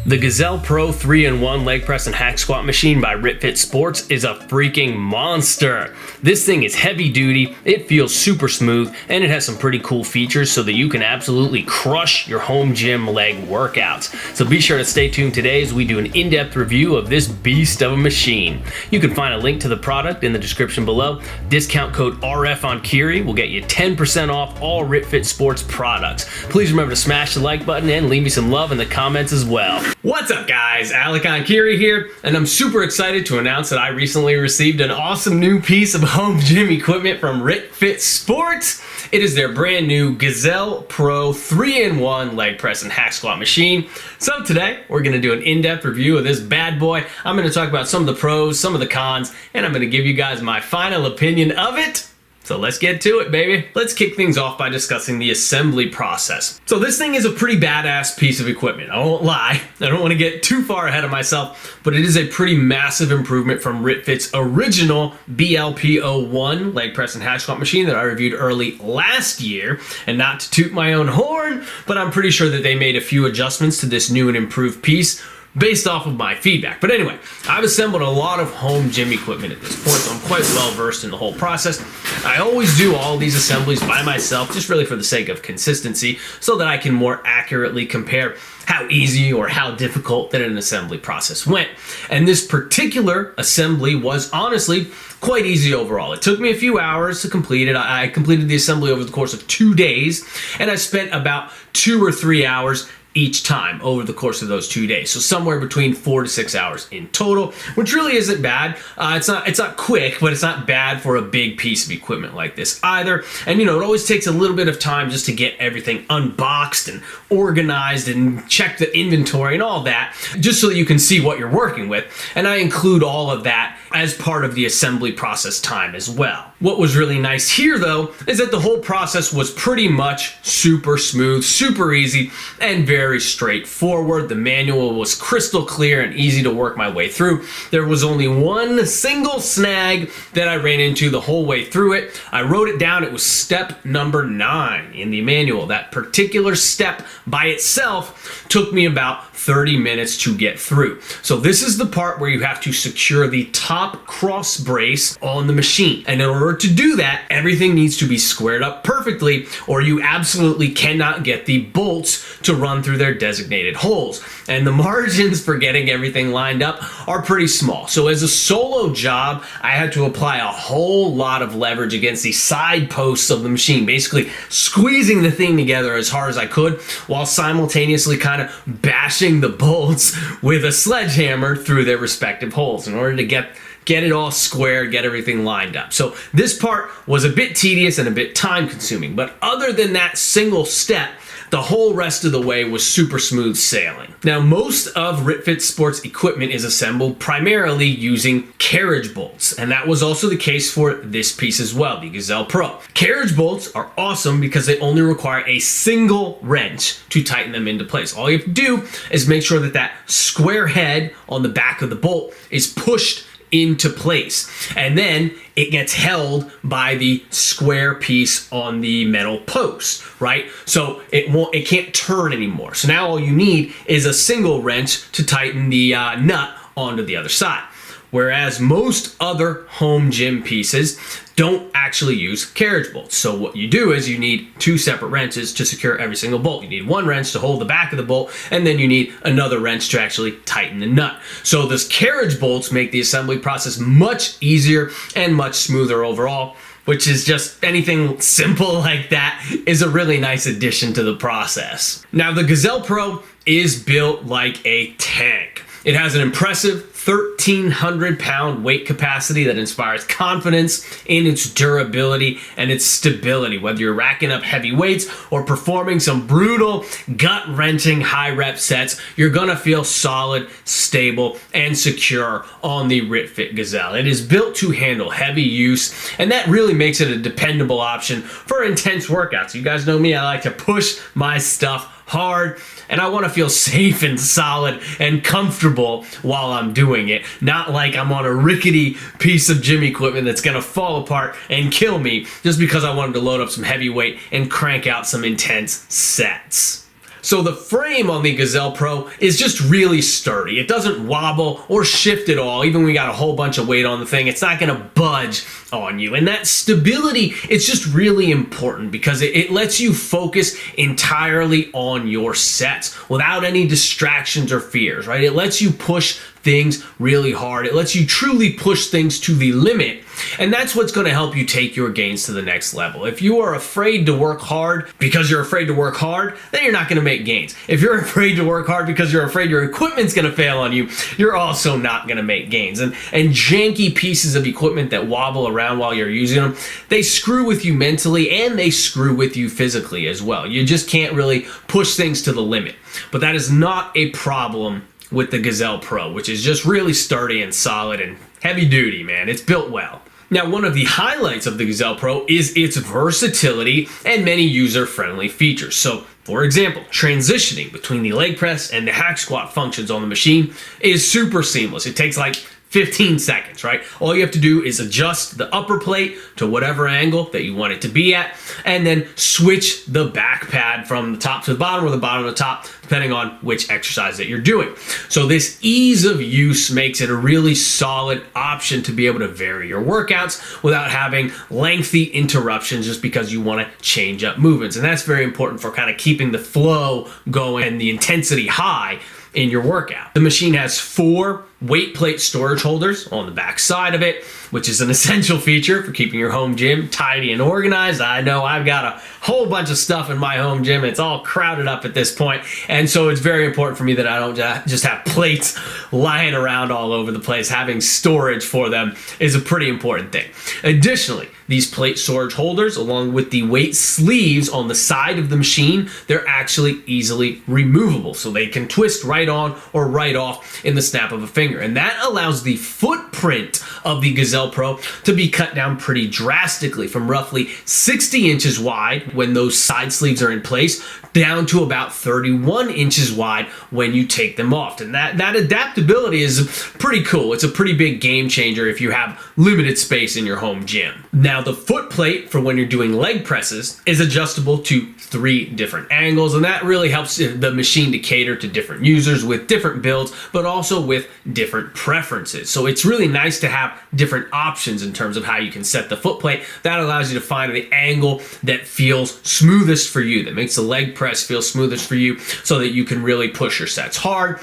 The Gazelle Pro 3-in-1 leg press and hack squat machine by RitFit Sports is a freaking monster. This thing is heavy duty, it feels super smooth, and it has some pretty cool features so that you can absolutely crush your home gym leg workouts. So be sure to stay tuned today as we do an in-depth review of this beast of a machine. You can find a link to the product in the description below. Discount code RF on Enkiri will get you 10% off all RitFit Sports products. Please remember to smash the like button and leave me some love in the comments as well. What's up guys, Alec Enkiri here, and I'm super excited to announce that I recently received an awesome new piece of home gym equipment from RitFit Sports. It is their brand new Gazelle Pro 3-in-1 leg press and hack squat machine. So today, we're gonna do an in-depth review of this bad boy. I'm gonna talk about some of the pros, some of the cons, and I'm gonna give you guys my final opinion of it. So let's get to it, baby. Let's kick things off by discussing the assembly process. So this thing is a pretty badass piece of equipment. I won't lie. I don't want to get too far ahead of myself, but it is a pretty massive improvement from RitFit's original BLP01 leg press and hack squat machine that I reviewed early last year. And not to toot my own horn, but I'm pretty sure that they made a few adjustments to this new and improved piece based off of my feedback. But anyway, I've assembled a lot of home gym equipment at this point, so I'm quite well versed in the whole process. I always do all these assemblies by myself, just really for the sake of consistency, so that I can more accurately compare how easy or how difficult that an assembly process went. And this particular assembly was honestly quite easy overall. It took me a few hours to complete it. I completed the assembly over the course of 2 days, and I spent about 2 or 3 hours each time over the course of those 2 days. So somewhere between 4 to 6 hours in total, which really isn't bad. It's not quick, but it's not bad for a big piece of equipment like this either. And you know, it always takes a little bit of time just to get everything unboxed and organized and check the inventory and all that, just so that you can see what you're working with. And I include all of that as part of the assembly process time as well. What was really nice here though, is that the whole process was pretty much super smooth, super easy, and very straightforward. The manual was crystal clear and easy to work my way through. There was only one single snag that I ran into the whole way through it. I wrote it down. It was step number 9 in the manual. That particular step by itself took me about 30 minutes to get through. So this is the part where you have to secure the top cross brace on the machine. And in order to do that, everything needs to be squared up perfectly, or you absolutely cannot get the bolts to run through their designated holes. And the margins for getting everything lined up are pretty small. So as a solo job, I had to apply a whole lot of leverage against the side posts of the machine, basically squeezing the thing together as hard as I could while simultaneously kind of bashing the bolts with a sledgehammer through their respective holes in order to get it all squared, get everything lined up. So this part was a bit tedious and a bit time consuming, but other than that single step, the whole rest of the way was super smooth sailing. Now, most of RitFit Sports equipment is assembled primarily using carriage bolts, and that was also the case for this piece as well, the Gazelle Pro. Carriage bolts are awesome because they only require a single wrench to tighten them into place. All you have to do is make sure that that square head on the back of the bolt is pushed into place, and then it gets held by the square piece on the metal post, right? So it can't turn anymore. So now all you need is a single wrench to tighten the nut onto the other side. Whereas most other home gym pieces don't actually use carriage bolts. So what you do is you need 2 separate wrenches to secure every single bolt. You need one wrench to hold the back of the bolt, and then you need another wrench to actually tighten the nut. So those carriage bolts make the assembly process much easier and much smoother overall, which is just anything simple like that is a really nice addition to the process. Now the Gazelle Pro is built like a tank. It has an impressive 1,300 pound weight capacity that inspires confidence in its durability and its stability. Whether you're racking up heavy weights or performing some brutal, gut-wrenching high rep sets, you're gonna feel solid, stable, and secure on the RitFit Gazelle. It is built to handle heavy use, and that really makes it a dependable option for intense workouts. You guys know me, I like to push my stuff hard, and I want to feel safe and solid and comfortable while I'm doing it, not like I'm on a rickety piece of gym equipment that's gonna fall apart and kill me just because I wanted to load up some heavy weight and crank out some intense sets. So the frame on the Gazelle Pro is just really sturdy. It doesn't wobble or shift at all. Even when we got a whole bunch of weight on the thing, it's not gonna budge on you. And that stability is just really important because it lets you focus entirely on your sets without any distractions or fears, right? It lets you push things really hard. It lets you truly push things to the limit. And that's what's going to help you take your gains to the next level. If you are afraid to work hard because you're afraid to work hard, then you're not going to make gains. If you're afraid to work hard because you're afraid your equipment's going to fail on you, you're also not going to make gains. And janky pieces of equipment that wobble around while you're using them, they screw with you mentally and they screw with you physically as well. You just can't really push things to the limit. But that is not a problem with the Gazelle Pro, which is just really sturdy and solid and heavy duty, man. It's built well. Now, one of the highlights of the Gazelle Pro is its versatility and many user-friendly features. So, for example, transitioning between the leg press and the hack squat functions on the machine is super seamless. It takes like 15 seconds, right? All you have to do is adjust the upper plate to whatever angle that you want it to be at, and then switch the back pad from the top to the bottom or the bottom to the top, depending on which exercise that you're doing. So this ease of use makes it a really solid option to be able to vary your workouts without having lengthy interruptions just because you want to change up movements. And that's very important for kind of keeping the flow going and the intensity high in your workout. The machine has 4 weight plate storage holders on the back side of it, which is an essential feature for keeping your home gym tidy and organized. I know I've got a whole bunch of stuff in my home gym. It's all crowded up at this point. And so it's very important for me that I don't just have plates lying around all over the place. Having storage for them is a pretty important thing. Additionally, these plate storage holders, along with the weight sleeves on the side of the machine, they're actually easily removable. So they can twist right on or right off in the snap of a finger. And that allows the footprint of the Gazelle Pro to be cut down pretty drastically from roughly 60 inches wide when those side sleeves are in place down to about 31 inches wide when you take them off. And that adaptability is pretty cool. It's a pretty big game changer if you have limited space in your home gym. Now, the foot plate for when you're doing leg presses is adjustable to 3 different angles, and that really helps the machine to cater to different users with different builds, but also with different preferences. So it's really nice to have different options in terms of how you can set the foot plate. That allows you to find the angle that feels smoothest for you, that makes the leg press feel smoothest for you so that you can really push your sets hard.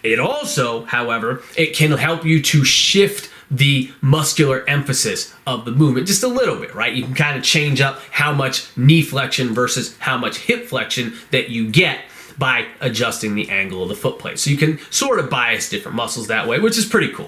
It also, however, it can help you to shift the muscular emphasis of the movement just a little bit, right? You can kind of change up how much knee flexion versus how much hip flexion that you get by adjusting the angle of the foot plate. So you can sort of bias different muscles that way, which is pretty cool.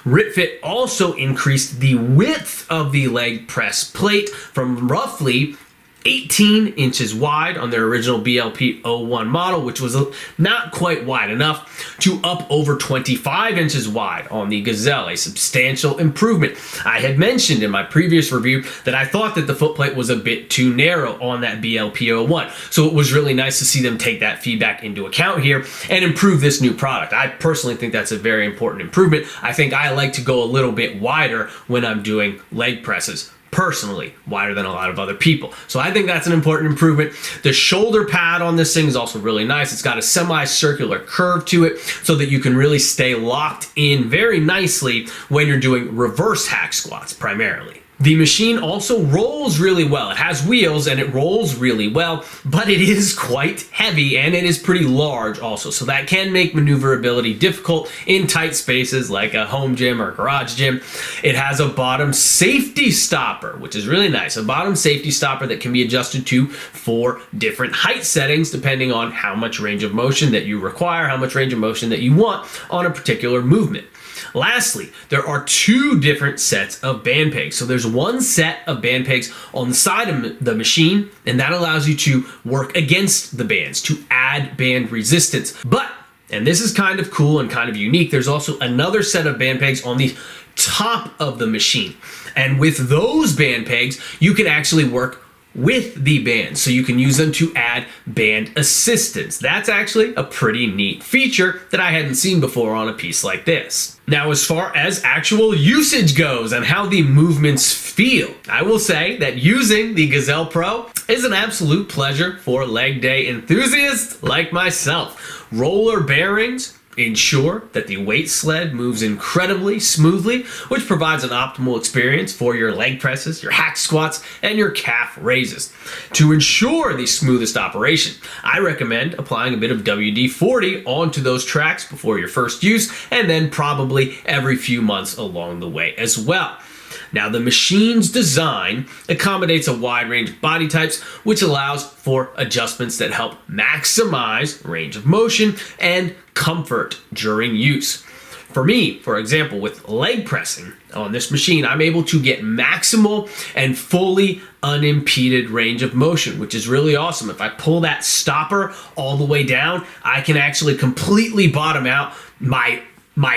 RitFit also increased the width of the leg press plate from roughly 18 inches wide on their original BLP-01 model, which was not quite wide enough, to up over 25 inches wide on the Gazelle, a substantial improvement. I had mentioned in my previous review that I thought that the footplate was a bit too narrow on that BLP-01, so it was really nice to see them take that feedback into account here and improve this new product. I personally think that's a very important improvement. I think I like to go a little bit wider when I'm doing leg presses. Personally, wider than a lot of other people. So I think that's an important improvement. The shoulder pad on this thing is also really nice. It's got a semicircular curve to it so that you can really stay locked in very nicely when you're doing reverse hack squats primarily. The machine also rolls really well. It has wheels and it rolls really well, but it is quite heavy and it is pretty large also. So that can make maneuverability difficult in tight spaces like a home gym or a garage gym. It has a bottom safety stopper, which is really nice. A bottom safety stopper that can be adjusted to 4 different height settings depending on how much range of motion that you require, how much range of motion that you want on a particular movement. Lastly, there are 2 different sets of band pegs. So there's one set of band pegs on the side of the machine, and that allows you to work against the bands to add band resistance. But, and this is kind of cool and kind of unique, there's also another set of band pegs on the top of the machine. And with those band pegs, you can actually work with the bands, so you can use them to add band assistance. That's actually a pretty neat feature that I hadn't seen before on a piece like this. Now, as far as actual usage goes and how the movements feel, I will say that using the Gazelle Pro is an absolute pleasure for leg day enthusiasts like myself. Roller bearings ensure that the weight sled moves incredibly smoothly, which provides an optimal experience for your leg presses, your hack squats, and your calf raises. To ensure the smoothest operation, I recommend applying a bit of WD-40 onto those tracks before your first use, and then probably every few months along the way as well. Now, the machine's design accommodates a wide range of body types, which allows for adjustments that help maximize range of motion and comfort during use. For me, for example, with leg pressing on this machine, I'm able to get maximal and fully unimpeded range of motion, which is really awesome. If I pull that stopper all the way down, I can actually completely bottom out my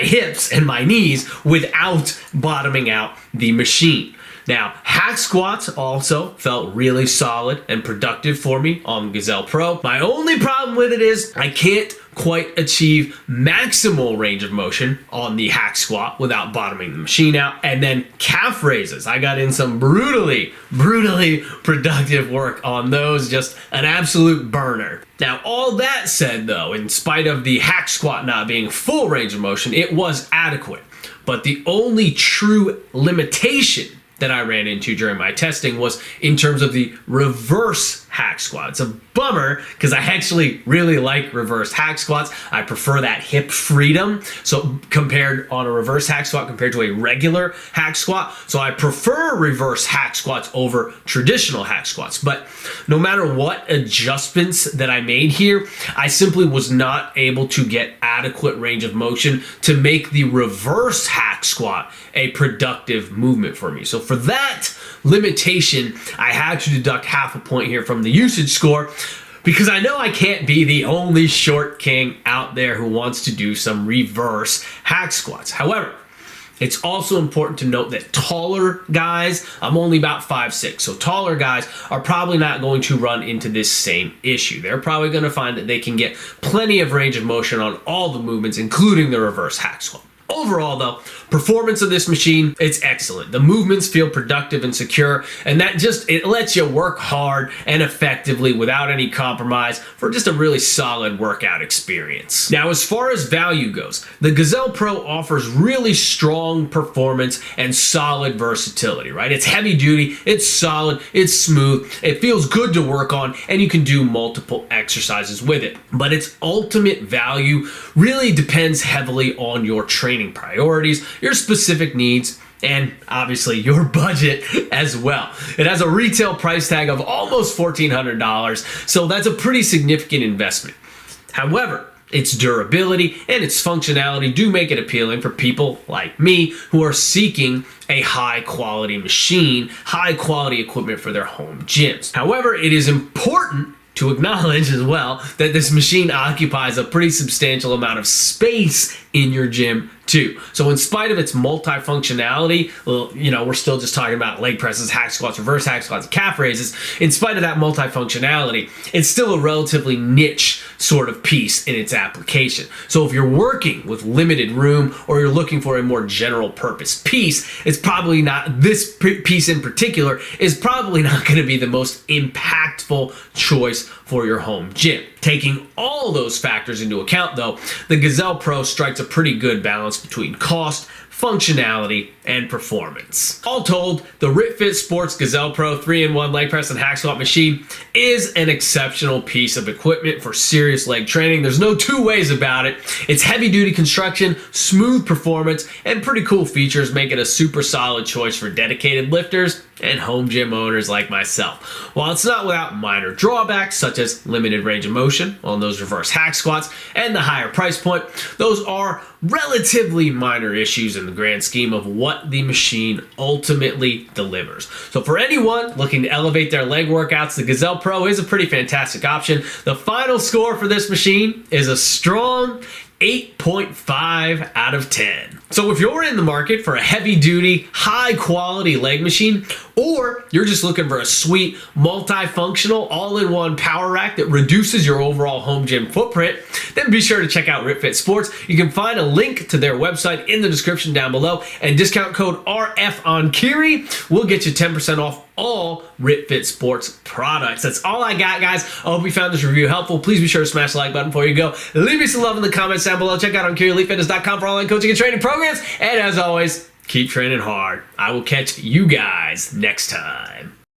hips and my knees without bottoming out the machine. Now, hack squats also felt really solid and productive for me on Gazelle Pro. My only problem with it is I can't quite achieve maximal range of motion on the hack squat without bottoming the machine out. And then calf raises, I got in some brutally productive work on those, just an absolute burner. Now, all that said though, in spite of the hack squat not being full range of motion, it was adequate. But the only true limitation that I ran into during my testing was in terms of the reverse hack squat. It's a bummer because I actually really like reverse hack squats. I prefer that hip freedom. So compared on a reverse hack squat compared to a regular hack squat. So I prefer reverse hack squats over traditional hack squats. But no matter what adjustments that I made here, I simply was not able to get adequate range of motion to make the reverse hack squat a productive movement for me. So for that limitation, I had to deduct half a point here from the usage score, because I know I can't be the only short king out there who wants to do some reverse hack squats. However, it's also important to note that taller guys, I'm only about 5'6", so taller guys are probably not going to run into this same issue. They're probably going to find that they can get plenty of range of motion on all the movements, including the reverse hack squat. Overall though, performance of this machine, it's excellent. The movements feel productive and secure, and it lets you work hard and effectively without any compromise for just a really solid workout experience. Now, as far as value goes, the Gazelle Pro offers really strong performance and solid versatility, right? It's heavy duty, it's solid, it's smooth, it feels good to work on, and you can do multiple exercises with it. But its ultimate value really depends heavily on your training priorities, your specific needs, and obviously your budget as well. It has a retail price tag of almost $1,400, so that's a pretty significant investment. However, its durability and its functionality do make it appealing for people like me who are seeking a high quality machine, high quality equipment for their home gyms. However, it is important to acknowledge as well that this machine occupies a pretty substantial amount of space in your gym too. So in spite of its multifunctionality, well, we're still just talking about leg presses, hack squats, reverse hack squats, calf raises. In spite of that multifunctionality, it's still a relatively niche sort of piece in its application. So if you're working with limited room or you're looking for a more general purpose piece, it's probably not, this piece in particular is probably not going to be the most impactful choice for your home gym. Taking all those factors into account though, the Gazelle Pro strikes a pretty good balance between cost, functionality, and performance. All told, the RitFit Sports Gazelle Pro 3-in-1 leg press and hack squat machine is an exceptional piece of equipment for serious leg training. There's no two ways about it. Its heavy duty construction, smooth performance, and pretty cool features make it a super solid choice for dedicated lifters and home gym owners like myself. While it's not without minor drawbacks such as limited range of motion on those reverse hack squats and the higher price point, those are relatively minor issues in the grand scheme of what the machine ultimately delivers. So for anyone looking to elevate their leg workouts, the Gazelle Pro is a pretty fantastic option. The final score for this machine is a strong 8.5 8.5 out of 10. So if you're in the market for a heavy duty, high quality leg machine, or you're just looking for a sweet, multifunctional, all-in-one power rack that reduces your overall home gym footprint, then be sure to check out RitFit Sports. You can find a link to their website in the description down below, and discount code RFONKIRI will get you 10% off all RitFit Sports products. That's all I got, guys. I hope you found this review helpful. Please be sure to smash the like button before you go. Leave me some love in the comments down below. Check out EnkiriEliteFitness.com for online coaching and training programs. And as always, keep training hard. I will catch you guys next time.